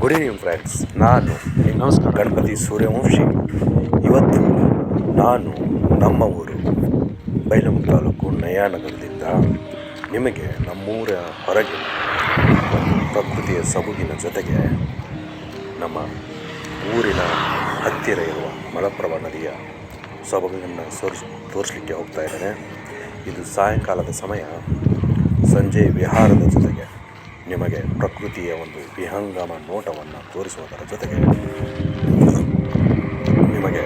Good evening friends, ನಾನು ನಮಸ್ಕಾರ ಗಣಪತಿ ಸೂರ್ಯವಂಶಿ. ಇವತ್ತು ನಾನು ನಮ್ಮ ಊರು ಬೈಲಹೊಂಗಲ ತಾಲೂಕು ನಯಾನಗರದಿಂದ ನಿಮಗೆ ನಮ್ಮೂರ ಹೊರಗೆ ಪ್ರಕೃತಿಯ ಸೊಬಗಿನ ಜೊತೆಗೆ ನಮ್ಮ ಊರಿನ ಹತ್ತಿರ ಇರುವ ಮಲಪ್ರಭಾ ನದಿಯ ಸೊಬಗನ್ನು ತೋರಿಸಲಿಕ್ಕೆ ಹೋಗ್ತಾ ಇದ್ದೇನೆ. ಇದು ಸಾಯಂಕಾಲದ ಸಮಯ. ಸಂಜೆ ವಿಹಾರದ ಜೊತೆಗೆ ನಿಮಗೆ ಪ್ರಕೃತಿಯ ಒಂದು ವಿಹಂಗಮ ನೋಟವನ್ನು ತೋರಿಸುವುದರ ಜೊತೆಗೆ ನಿಮಗೆ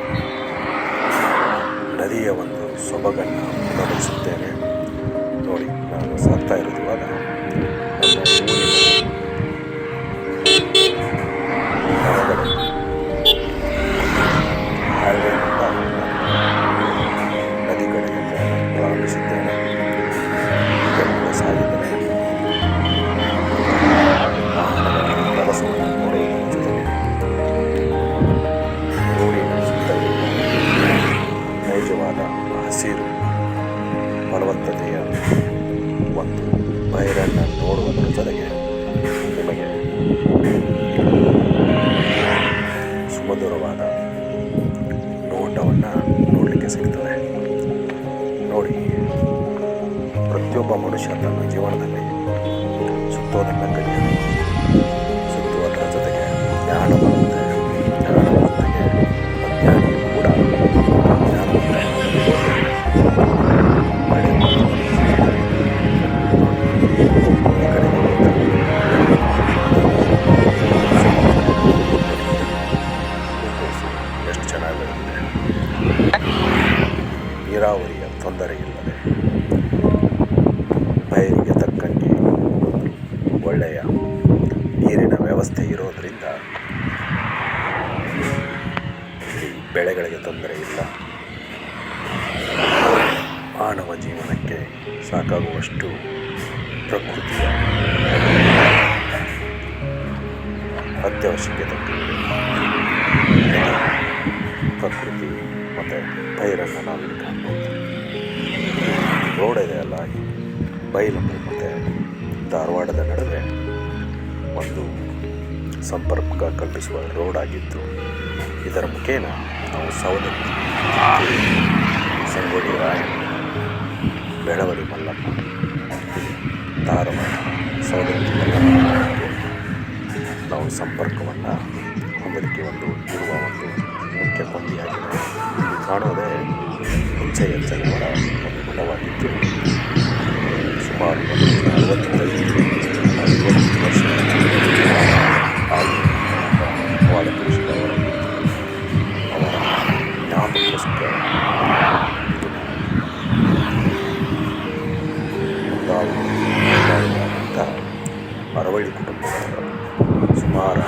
ನದಿಯ ಒಂದು ಸೊಬಗನ್ನು ಗಮನಿಸುತ್ತೇನೆ. ನೋಡಿ, ನಾನು ಸಾಗ್ತಾ ಇರೋದು ಇವಾಗ ನಮ್ಮ ಊರಿನ ಹೊರಗಡೆ ಹೈವೇನಿಂದ ನದಿ ಕಡೆಗೆ ಪ್ರಾರಂಭಿಸಿದ್ದೇನೆ. ಸಾಗಿದ್ದೇನೆ. ಕೆಲಸವನ್ನು ನೋಡುವುದರ ಜೊತೆಗೆ ರೋಡಿನ ಸುತ್ತಲೂ ನೈಜವಾದ ಹಸಿರು ಫಲವತ್ತತೆಯ ಒಂದು ಬಯಲನ್ನು ನೋಡುವುದರ ಜೊತೆಗೆ ನಿಮಗೆ ಸುಮಧುರವಾದ ನೋಟವನ್ನು ನೋಡಲಿಕ್ಕೆ ಸಿಗ್ತದೆ. ನೋಡಿ, ಪ್ರತಿಯೊಬ್ಬ ಮನುಷ್ಯ ತನ್ನ ಜೀವನದಲ್ಲಿ ಸುತ್ತೋದನ್ನು ಕಲಿಯಲು ಸುತ್ತುವುದರ ಜೊತೆಗೆ ಜ್ಞಾನ ಬರುತ್ತೆ. ಜ್ಞಾನವಂತೆಗೆ ಅಜ್ಞಾನಿ ಕೂಡ ಜ್ಞಾನವಂತ ಎಷ್ಟು ಚೆನ್ನಾಗಿರುತ್ತೆ. ನೀರಾವರಿಯ ತೊಂದರೆ ಇಲ್ಲದೆ ಪೈರಿಗೆ ತಕ್ಕಂಗೆ ಒಳ್ಳೆಯ ನೀರಿನ ವ್ಯವಸ್ಥೆ ಇರೋದರಿಂದ ಬೆಳೆಗಳಿಗೆ ತೊಂದರೆ ಇಲ್ಲ. ಮಾನವ ಜೀವನಕ್ಕೆ ಸಾಕಾಗುವಷ್ಟು ಪ್ರಕೃತಿಯ ಅತ್ಯವಶ್ಯಕತೆ ಪ್ರಕೃತಿ ಮತ್ತು ಪೈರನ್ನು ನಾವಿಲ್ಲಿ ಕಾಣ್ಬೋದು. ರೋಡ್ ಇದೆಯಲ್ಲ, ಬೈಲಹೊಂಗಲ ಮತ್ತು ಧಾರವಾಡದ ನಡುವೆ ಒಂದು ಸಂಪರ್ಕ ಕಲ್ಪಿಸುವ ರೋಡ್ ಆಗಿದ್ದು, ಇದರ ಮುಖೇನ ನಾವು ಸವದತ್ತಿ, ಸಂಗೊಳ್ಳಿ ರಾಯಣ್ಣ, ಬೆಳವಡಿ ಮಲ್ಲಮ್ಮ, ಧಾರವಾಡ, ಸವದತ್ತಿ ಮಲ್ಲಮ್ಮಕ್ಕೆ ನಾವು ಸಂಪರ್ಕವನ್ನು ಹೊಂದಲಿಕ್ಕೆ ಇರುವ ಒಂದು ಮುಖ್ಯ ಕೊಂಡಿಯಾಗಿದೆ. ಇಲ್ಲಿ ಕಾಣೋದೇ ಹೆಜ್ಜೆಯವರ ಒಂದು ಗುಣವಾಗಿದ್ದು ಸುಮಾರು 40 ವರ್ಷ ವಾಲಕೃಷ್ಣವರ ಅವರ ಜ್ಞಾಪಕೋಸ್ಕರ ಮುಂದಾದಂಥ ಅರವಳ್ಳಿ ಕುಟುಂಬದ ಸುಮಾರು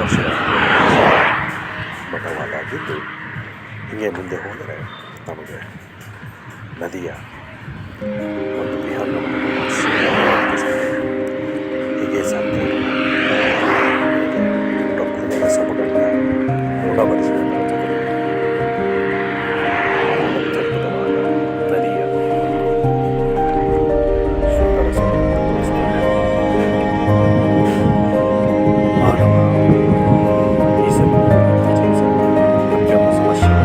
ವರ್ಷಗಳ ಮಠವಾದಾಗಿದ್ದು, ಹೀಗೆ ಮುಂದೆ ಹೋದರೆ ನಮಗೆ ನದಿಯ ಒಂದು ವಿಹಂಗಮವನ್ನು ಹೀಗೆ ಸಾಧ್ಯ ಪ್ರಕೃತಿಯ ಸೊಬಗನ್ನು ಗುಣಪಡಿಸುವುದರ ಜೊತೆಗೆ ಅತ್ಯದ್ಭುತವಾದ ನದಿಯ ಸುಂದರ ಸೊಬಗನ್ನು ತೋರಿಸುತ್ತದೆ. ಮಾನವ ಈ ಅತ್ಯಂತ ಸಮಸ್ಯೆ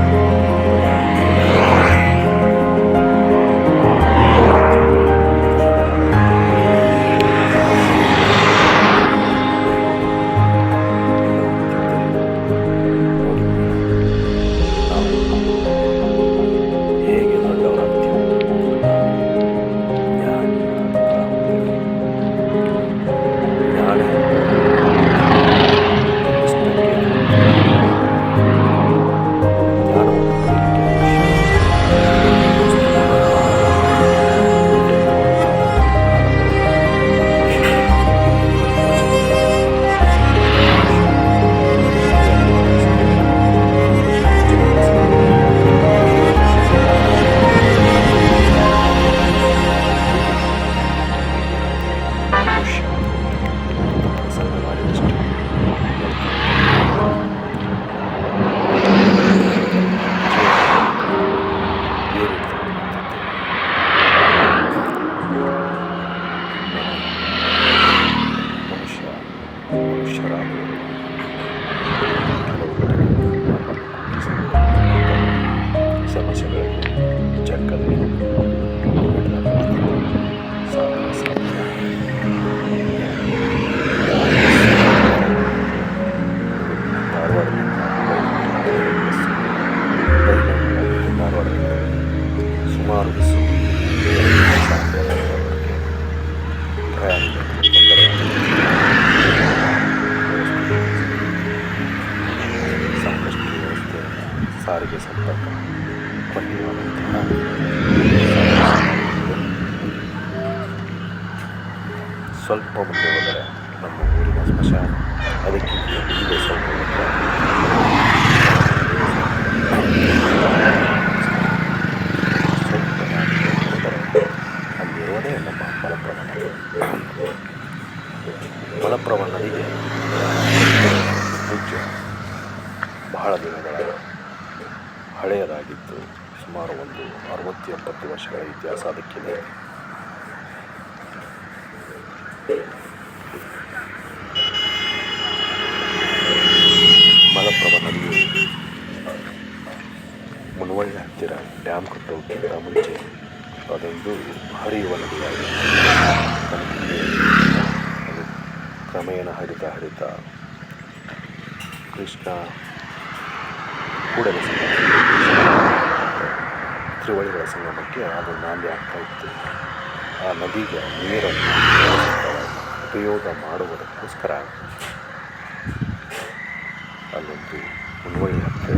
ಮನುಷ್ಯರಾಗುವುದು ಸ್ಮಶಾನ ಅದಕ್ಕಿಂತ ಮುಂದೆ ಸ್ವಲ್ಪ ಅಲ್ಲಿರುವುದೇ ನಮ್ಮ ಮಲಪ್ರಭಾ ನದಿ. ಮಲಪ್ರಭಾ ನದಿಗೆ ಬ್ರಿಡ್ಜ್ ಬಹಳ ದಿನಗಳ ಹಳೆಯದಾಗಿದ್ದು ಸುಮಾರು ಒಂದು 60-70 ವರ್ಷಗಳ ಇತಿಹಾಸ ಅದಕ್ಕಿದೆ. ಮಲಪ್ರಭಾ ನದಿಯು ಮುನವಳ್ಳಿ ಹತ್ತಿರ ಡ್ಯಾಮ್ ಕಟ್ಟೋಕ್ಕಿಂತ ಮುಂಚೆ ಅದೊಂದು ಹರಿಯುವ ನದಿಯಾಗಿದೆ. ಅದು ಕ್ರಮೇಣ ಹರಿತಾ ಕೃಷ್ಣ ಕೂಡಲ ತ್ರಿವಳಿಗಳ ಸಂಗಮಕ್ಕೆ ಅದು ನಾಂದಿ ಆಗ್ತಾ ಇತ್ತು. ಆ ನದಿಗೆ ನೀರನ್ನು ಉಪಯೋಗ ಮಾಡುವುದಕ್ಕೋಸ್ಕರ ಅಲ್ಲೊಂದು ಮುನವಳ್ಳಿ ಹತ್ತಿರ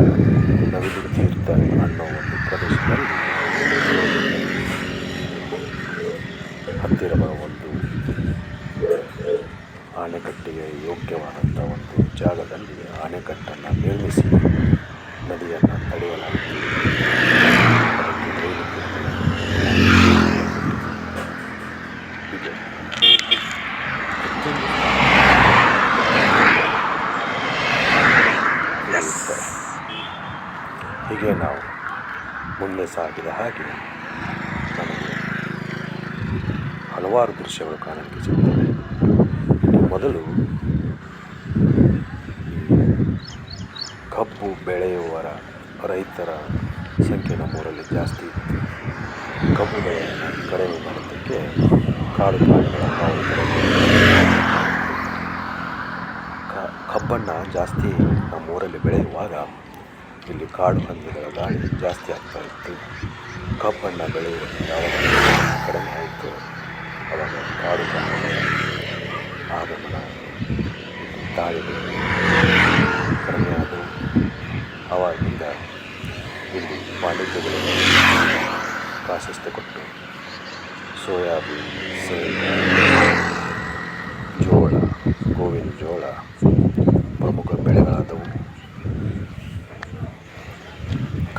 ನವಿಲು ತೀರ್ಥ ಅನ್ನೋ ಒಂದು ಪ್ರದೇಶದಲ್ಲಿ ಹತ್ತಿರದ ಒಂದು ಆಣೆಕಟ್ಟಿಗೆ ಯೋಗ್ಯವಾದಂಥ ಒಂದು ಜಾಗದಲ್ಲಿ ಆಣೆಕಟ್ಟನ್ನು ನಿರ್ಮಿಸಿ ನದಿಯನ್ನು ತಡೆಯಲಾಯಿತು. ಹೀಗೆ ನಾವು ಮುಂದೆ ಸಾಗಿದ ಹಾಗೆ ನಮಗೆ ಹಲವಾರು ದೃಶ್ಯಗಳು ಕಾಣಲಿಕ್ಕೆ ಸಿಗ್ತವೆ. ಮೊದಲು ಕಬ್ಬು ಬೆಳೆಯುವವರ ರೈತರ ಸಂಖ್ಯೆ ನಮ್ಮೂರಲ್ಲಿ ಜಾಸ್ತಿ ಇತ್ತು. ಕಬ್ಬು ಬೆಳೆಯನ್ನು ಕಡಿಮೆ ಮಾಡೋದಕ್ಕೆ ಕಾಡು ಪ್ರಾಣಿಗಳ ಕಬ್ಬನ್ನು ಜಾಸ್ತಿ ನಮ್ಮೂರಲ್ಲಿ ಬೆಳೆಯುವಾಗ ಇಲ್ಲಿ ಕಾಡು ಹಂದಿಗಳ ದಾಳಿ ಜಾಸ್ತಿ ಆಗ್ತಾ ಇತ್ತು. ಕಬ್ಬನ್ನು ಬೆಳೆಯುವುದು ಯಾವಾಗ ಕಡಿಮೆ ಆಯಿತು ಆವಾಗ ಕಾಡು ಪ್ರಾಣಿಗಳ ಆಗಮನ ದಾಳಿಗಳು ಕಡಿಮೆ ಆದವು. ಆವಾಗಿಂದ ಇಲ್ಲಿ ವಾಣಿಜ್ಯಗಳು ಪ್ರಾಶಸ್ತ್ಯ ಕೊಟ್ಟು ಸೋಯಾಬೀನ್, ಶೇಂಗಾ, ಜೋಳ, ಗೋವಿನ ಜೋಳ ಪ್ರಮುಖ ಬೆಳೆಗಳಾದವು.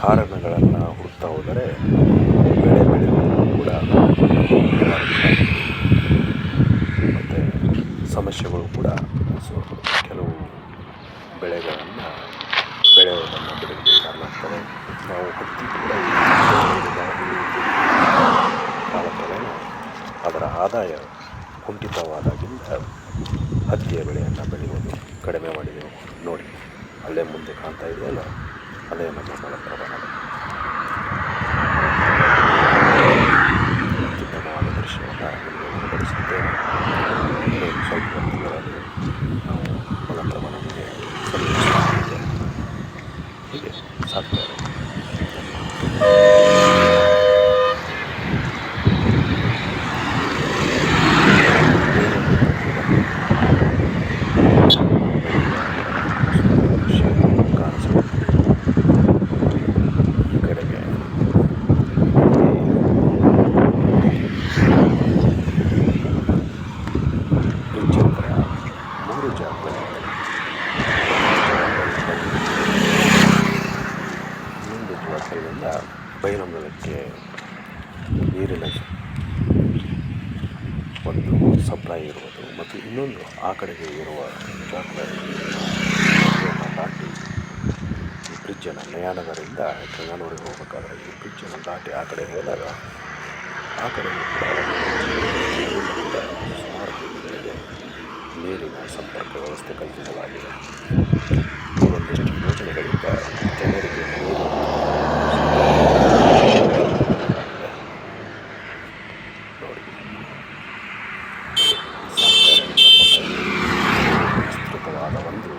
ಕಾರಣಗಳನ್ನು ಹುಡುಕ್ತಾ ಹೋದರೆ ಬೆಳೆ ಬೆಳೆಯುವುದು ಕೂಡ ಮತ್ತು ಸಮಸ್ಯೆಗಳು ಕೂಡ ಕೆಲವು ಬೆಳೆಗಳನ್ನು ಬೆಳೆಯೋದನ್ನು ಬಿಡಲಿಕ್ಕೆ ಕಾರಣ ಆಗ್ತವೆ. ನಾವು ಹತ್ತಿ ಕೂಡ ಕಾಲಕ್ರಮೇಣ ಅದರ ಆದಾಯ ಕುಂಠಿತವಾದಾಗಿಂದ ಹತ್ತಿಯ ಬೆಳೆಯನ್ನು ಬೆಳೆಯುವುದು ಕಡಿಮೆ ಮಾಡಿದೆವು. ನೋಡಿ, ಅಲ್ಲೇ ಮುಂದೆ ಕಾಣ್ತಾ ಇದೆಯಲ್ಲ, ಅದೇ ನಮ್ಮ ಮಲಪ್ರಭಾ ನದಿ. ಅತ್ಯುತ್ತಮವಾದ ದೃಶ್ಯವನ್ನು ನಿಮಗೆ ಉಣಬಡಿಸುತ್ತೇನೆ. ಸ್ವಲ್ಪ ಹೊತ್ತಿನಲ್ಲಿ ನಾವು ಮಲಪ್ರಭಾ ನದಿಗೆ ಸರಿಯಿದ್ದೇವೆ. ಹೀಗೆ ಸಾಕ್ತಾ ಇದೆ. ಬೈಲಹೊಂಗಲಕ್ಕೆ ನೀರಿನ ಒಂದು ಸಪ್ಲೈ ಇರುವುದು ಮತ್ತು ಇನ್ನೊಂದು ಆ ಕಡೆಗೆ ಇರುವ ಜಾಗಗಳನ್ನು ದಾಟಿ ಈ ಬ್ರಿಡ್ಜನ್ನು ನಯಾನಗರಿಂದ ಗಂಗಾನೂರಿಗೆ ಹೋಗಬೇಕಾದ್ರೆ ಈ ಬ್ರಿಡ್ಜನ್ನು ದಾಟಿ ಆ ಕಡೆ ಹೋದಾಗ ಆ ಕಡೆಗೂ ಕೂಡ ಸುಮಾರು ಕಡೆಗೆ ನೀರಿನ ಸಂಪರ್ಕ ವ್ಯವಸ್ಥೆ ಕಲ್ಪಿಸಲಾಗಿದೆ. ಒಂದಿಷ್ಟು ಯೋಜನೆಗಳಿಂದ ಜನರಿಗೆ ನೀರು ವಿಸ್ತೃತವಾದ ಒಂದು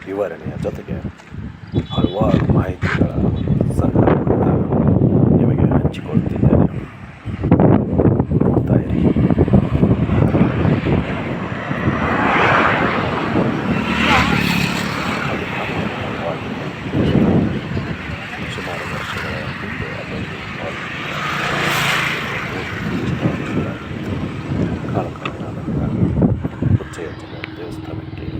ವಿವರಣೆಯ ಜೊತೆಗೆ ಹಲವಾರು ಮಾಹಿತಿಗಳ ಸಂಗ್ರಹವನ್ನು ನಿಮಗೆ ಹಂಚಿಕೊಳ್ತಿದ್ದೇನೆ. ನೋಡ್ತಾ ಇರಿ. ಸುಮಾರು ವರ್ಷಗಳ ಹಿಂದೆ ಅದೊಂದು ಕಾಲಕ್ರಮೇಣ ಅದನ್ನು ಉಚ್ಚೆಯ ದೇವಸ್ಥಾನಕ್ಕೆ